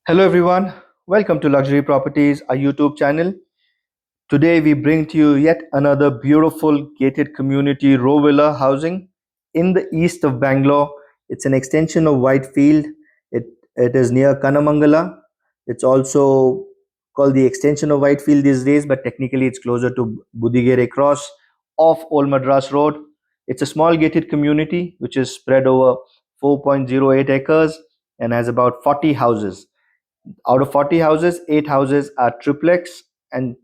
Hello everyone, welcome to Luxury Properties, a YouTube channel. Today we bring to you yet another beautiful gated community row villa housing in the east of Bangalore. It's an extension of Whitefield. It is near Kanamangala. It's also called the extension of Whitefield these days, but technically it's closer to Budigere Cross off Old Madras Road. It's a small gated community which is spread over 4.08 acres and has about 40 houses. Out of 40 houses, 8 houses are triplex and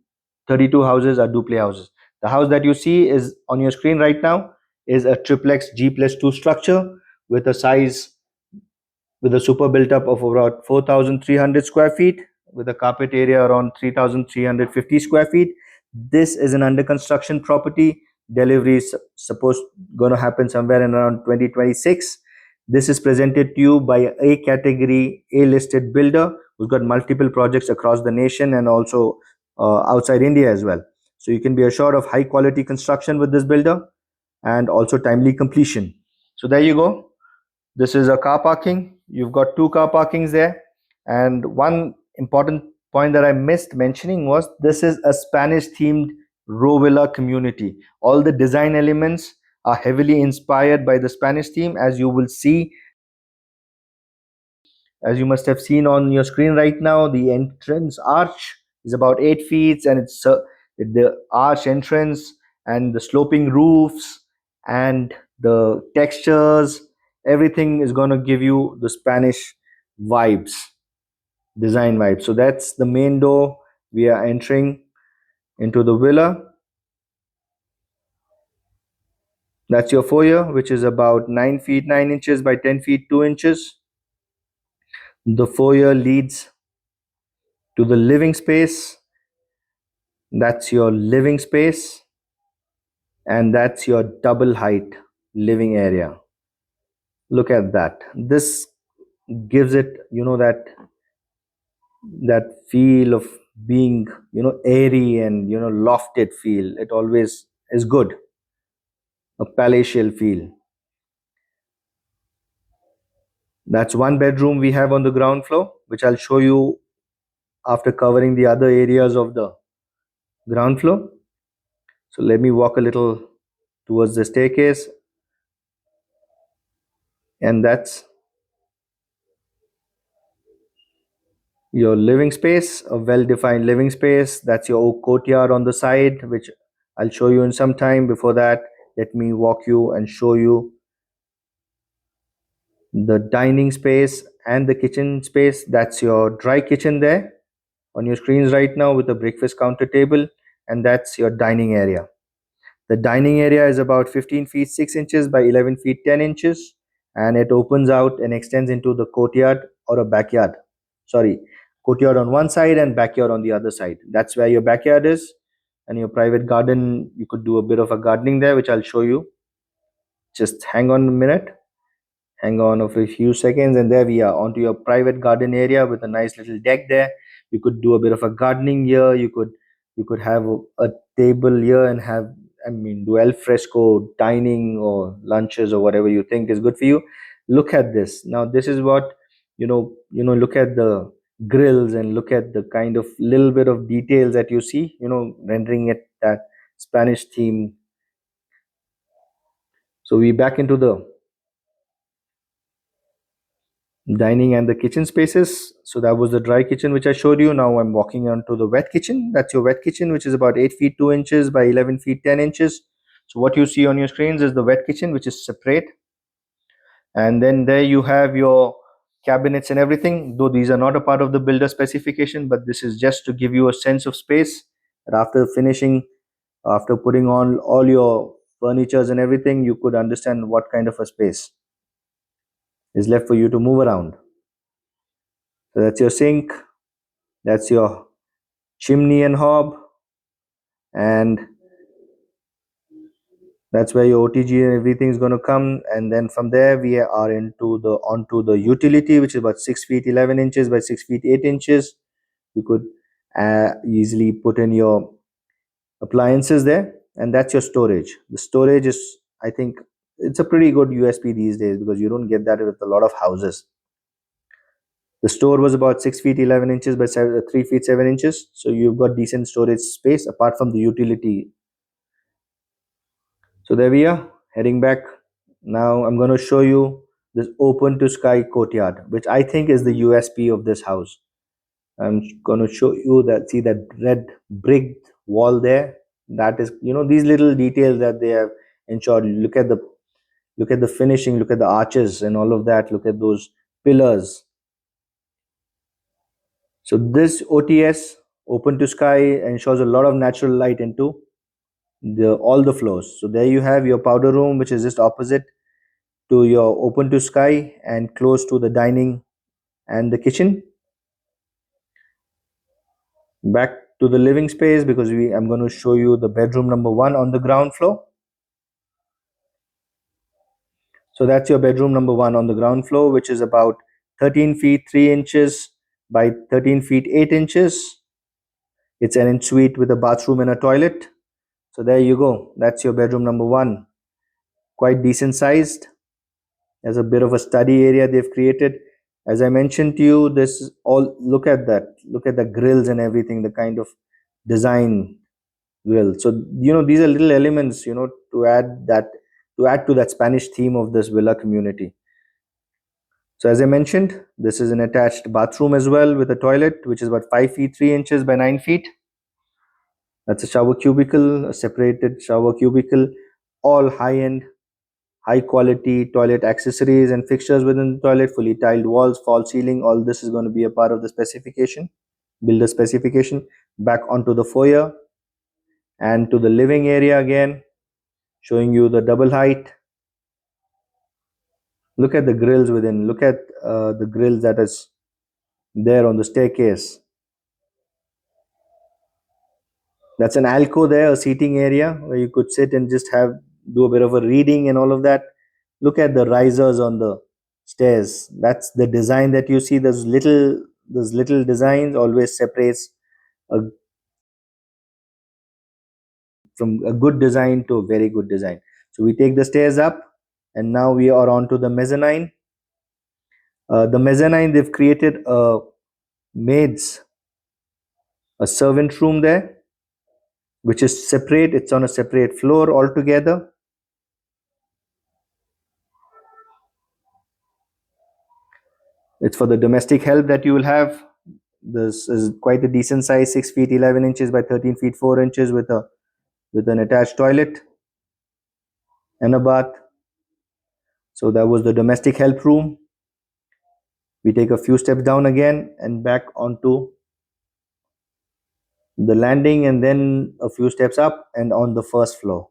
32 houses are duplex houses. The house that you see is on your screen right now is a triplex G plus 2 structure with a size with a super built up of about 4,300 square feet with a carpet area around 3,350 square feet. This is an under construction property. Delivery is supposed going to happen somewhere in around 2026. This is presented to you by a category A listed builder who's got multiple projects across the nation and also outside India as well. So you can be assured of high quality construction with this builder and also timely completion. So there you go. This is a car parking. You've got two car parkings there. And one important point that I missed mentioning was this is a Spanish themed row villa community. All the design elements are heavily inspired by the Spanish theme, as you will see, as you must have seen on your screen right now. The entrance arch is about 8 feet, and it's the arch entrance and the sloping roofs and the textures, everything is going to give you the Spanish vibes, design vibes. So that's the main door. We are entering into the villa. That's your foyer, which is about 9 feet 9 inches by 10 feet 2 inches. The foyer leads to the living space. That's your living space, and that's your double height living area. Look at that. This gives it, that feel of being, airy and, lofted feel. It always is good, a palatial feel. That's one bedroom we have on the ground floor, which I'll show you after covering the other areas of the ground floor. So let me walk a little towards the staircase, and that's your living space, a well-defined living space. That's your courtyard on the side, which I'll show you in some time. Before that, let me walk you and show you the dining space and the kitchen space. That's your dry kitchen there on your screens right now with a breakfast counter table, and that's your dining area. The dining area is about 15 feet 6 inches by 11 feet 10 inches, and it opens out and extends into the courtyard or a backyard. Sorry, courtyard on one side and backyard on the other side. That's where your backyard is, and your private garden. You could do a bit of a gardening there, which I'll show you. Just hang on a minute. Hang on for a few seconds, and there we are onto your private garden area with a nice little deck there. You could do a bit of a gardening here. You could have a table here and have, do al fresco dining or lunches or whatever you think is good for you. Look at this. Now this is what, look at the grills and look at the kind of little bit of details that you see, rendering it that Spanish theme. So we back into the dining and the kitchen spaces. So that was the dry kitchen which I showed you. Now I'm walking onto the wet kitchen. That's your wet kitchen, which is about 8 feet 2 inches by 11 feet 10 inches. So what you see on your screens is the wet kitchen, which is separate. And then there you have your cabinets and everything, though these are not a part of the builder specification, but this is just to give you a sense of space. And after finishing, after putting on all your furnitures and everything, you could understand what kind of a space is left for you to move around. So that's your sink, that's your chimney and hob, and that's where your OTG and everything is going to come. And then from there we are onto the utility, which is about 6 feet 11 inches by 6 feet 8 inches. You could easily put in your appliances there, and that's your storage. The storage is, I think, it's a pretty good USP these days because you don't get that with a lot of houses. The store was about 6 feet 11 inches by 3 feet 7 inches. So you've got decent storage space apart from the utility. So there we are, heading back. Now I'm going to show you this open to sky courtyard, which I think is the USP of this house. I'm going to show you that, see that red brick wall there? That is, these little details that they have ensured. Look at the finishing, look at the arches and all of that. Look at those pillars. So this OTS, open to sky, ensures a lot of natural light into all the floors. So there you have your powder room, which is just opposite to your open to sky and close to the dining and the kitchen. Back to the living space, because I'm going to show you the bedroom number 1 on the ground floor. So that's your bedroom number 1 on the ground floor, which is about 13 feet 3 inches by 13 feet 8 inches. It's an ensuite with a bathroom and a toilet. So there you go. That's your bedroom number 1. Quite decent sized. There's a bit of a study area they've created. As I mentioned to you, this is all, look at that. Look at the grills and everything, the kind of design grill. So, these are little elements, to add to that Spanish theme of this villa community. So as I mentioned, this is an attached bathroom as well with a toilet, which is about 5 feet 3 inches by 9 feet. That's a shower cubicle, a separated shower cubicle, all high-end, high-quality toilet accessories and fixtures within the toilet, fully tiled walls, false ceiling. All this is going to be a part of the specification, builder specification. Back onto the foyer and to the living area again, showing you the double height. Look at the grills within. Look at the grills that is there on the staircase. That's an alcove there, a seating area where you could sit and just do a bit of a reading and all of that. Look at the risers on the stairs. That's the design that you see. Those little designs always separates a, from a good design to a very good design. So we take the stairs up, and now we are on to the mezzanine. The mezzanine, they've created a servant room there, which is separate. It's on a separate floor altogether. It's for the domestic help that you will have. This is quite a decent size, 6 feet 11 inches by 13 feet 4 inches with an attached toilet and a bath. So that was the domestic help room. We take a few steps down again and back onto the landing, and then a few steps up and on the first floor.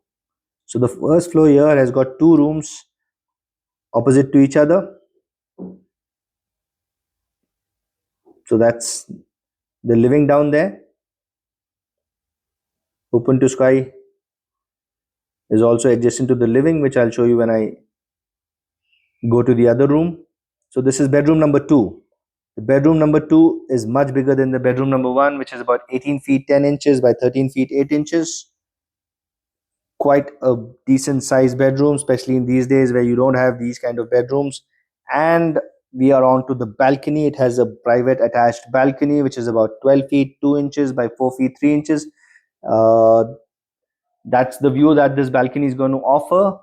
So the first floor here has got 2 rooms opposite to each other. So that's the living down there. Open to sky is also adjacent to the living, which I'll show you when I go to the other room. So this is bedroom number 2. The bedroom number 2 is much bigger than the bedroom number 1, which is about 18 feet 10 inches by 13 feet 8 inches. Quite a decent sized bedroom, especially in these days where you don't have these kind of bedrooms. And we are on to the balcony. It has a private attached balcony, which is about 12 feet 2 inches by 4 feet 3 inches. That's the view that this balcony is going to offer.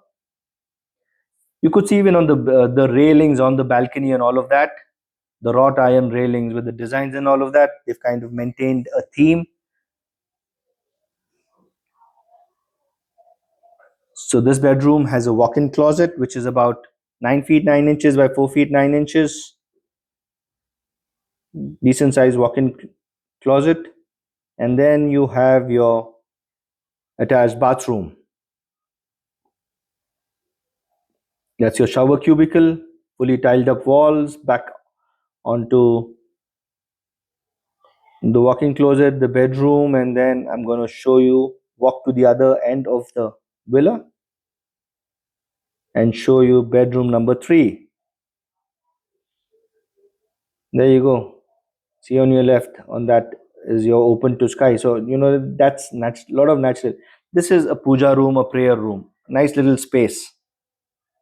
You could see even on the railings on the balcony and all of that, the wrought iron railings with the designs and all of that, they've kind of maintained a theme. So this bedroom has a walk-in closet, which is about 9 feet 9 inches by 4 feet 9 inches. Decent size walk-in closet. And then you have your attached bathroom. That's your shower cubicle, fully tiled up walls, back onto the walk-in closet, the bedroom, and then I'm going to show you, walk to the other end of the villa and show you bedroom number 3. There you go. See on your left, on that is your open to sky. So that's a lot of natural. This is a puja room, a prayer room, nice little space.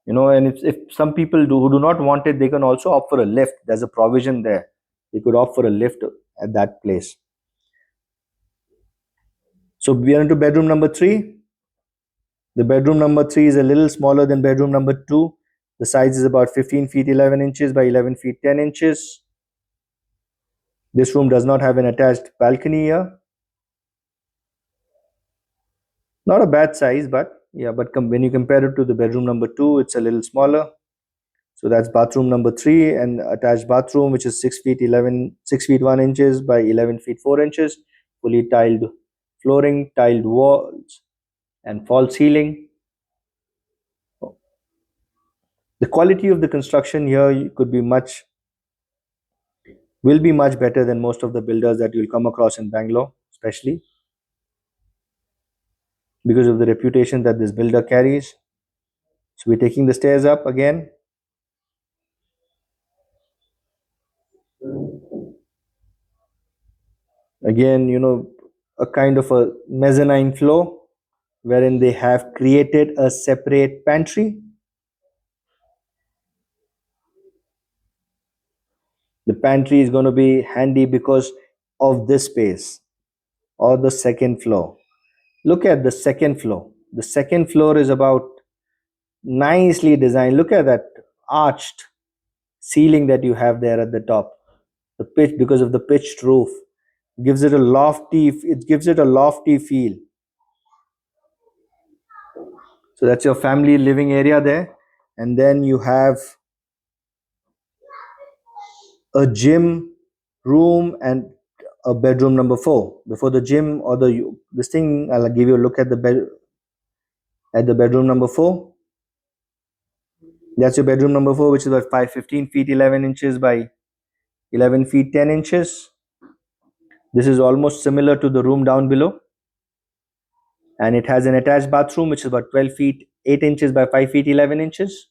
And if some people who do not want it, they can also opt for a lift. There's a provision there. You could opt for a lift at that place. So we are into bedroom number 3. The bedroom number 3 is a little smaller than bedroom number 2. The size is about 15 feet 11 inches by 11 feet 10 inches. This room does not have an attached balcony here. Not a bad size, but yeah, but when you compare it to the bedroom number 2, it's a little smaller. So that's bathroom number 3, and attached bathroom, which is 6 feet 1 inches by 11 feet 4 inches, fully tiled flooring, tiled walls, and false ceiling. The quality of the construction here will be much better than most of the builders that you'll come across in Bangalore, especially because of the reputation that this builder carries. So we're taking the stairs up again. Again, a kind of a mezzanine floor wherein they have created a separate pantry. The pantry is going to be handy because of this space or the second floor. Look at the second floor. The second floor is about nicely designed. Look at that arched ceiling that you have there at the top. The pitch, because of the pitched roof, gives it a lofty feel. So that's your family living area there. And then you have a gym room and a bedroom number 4. Before the gym or this thing, I'll give you a look at the bedroom number 4. That's your bedroom number 4, which is about 15 feet 11 inches by 11 feet 10 inches. This is almost similar to the room down below, and it has an attached bathroom which is about 12 feet 8 inches by 5 feet 11 inches,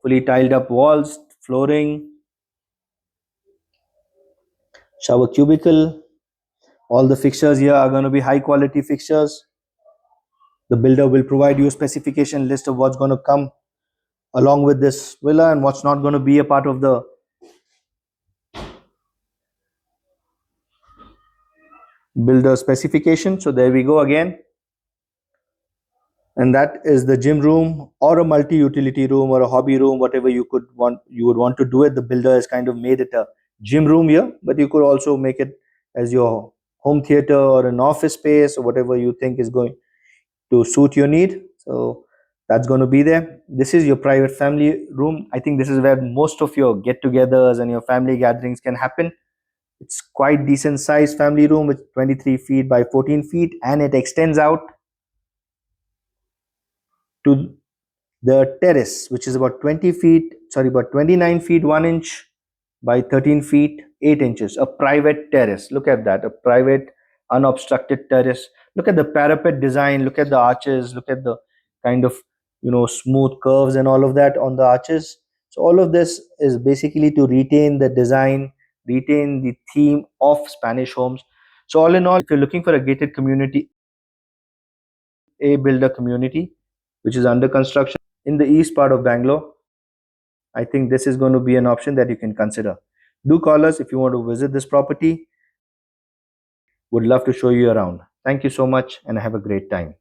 fully tiled up walls, flooring, shower cubicle. All the fixtures here are going to be high quality fixtures. The builder will provide you a specification list of what's going to come along with this villa and what's not going to be a part of the builder specification. So there we go again. And that is the gym room or a multi-utility room or a hobby room, whatever you would want to do it. The builder has kind of made it a gym room here, but you could also make it as your home theater or an office space or whatever you think is going to suit your need. So that's going to be there. This is your private family room. I think this is where most of your get-togethers and your family gatherings can happen. It's quite decent sized family room with 23 feet by 14 feet, and it extends out to the terrace, which is about 29 feet 1 inch by 13 feet 8 inches. A private terrace. Look at that. A private unobstructed terrace. Look at the parapet design. Look at the arches. Look at the kind of smooth curves and all of that on the arches. So all of this is basically to retain the design, retain the theme of Spanish homes. So all in all, if you're looking for a gated community, a builder community which is under construction in the east part of Bangalore, I think this is going to be an option that you can consider. Do call us if you want to visit this property. Would love to show you around. Thank you so much and have a great time.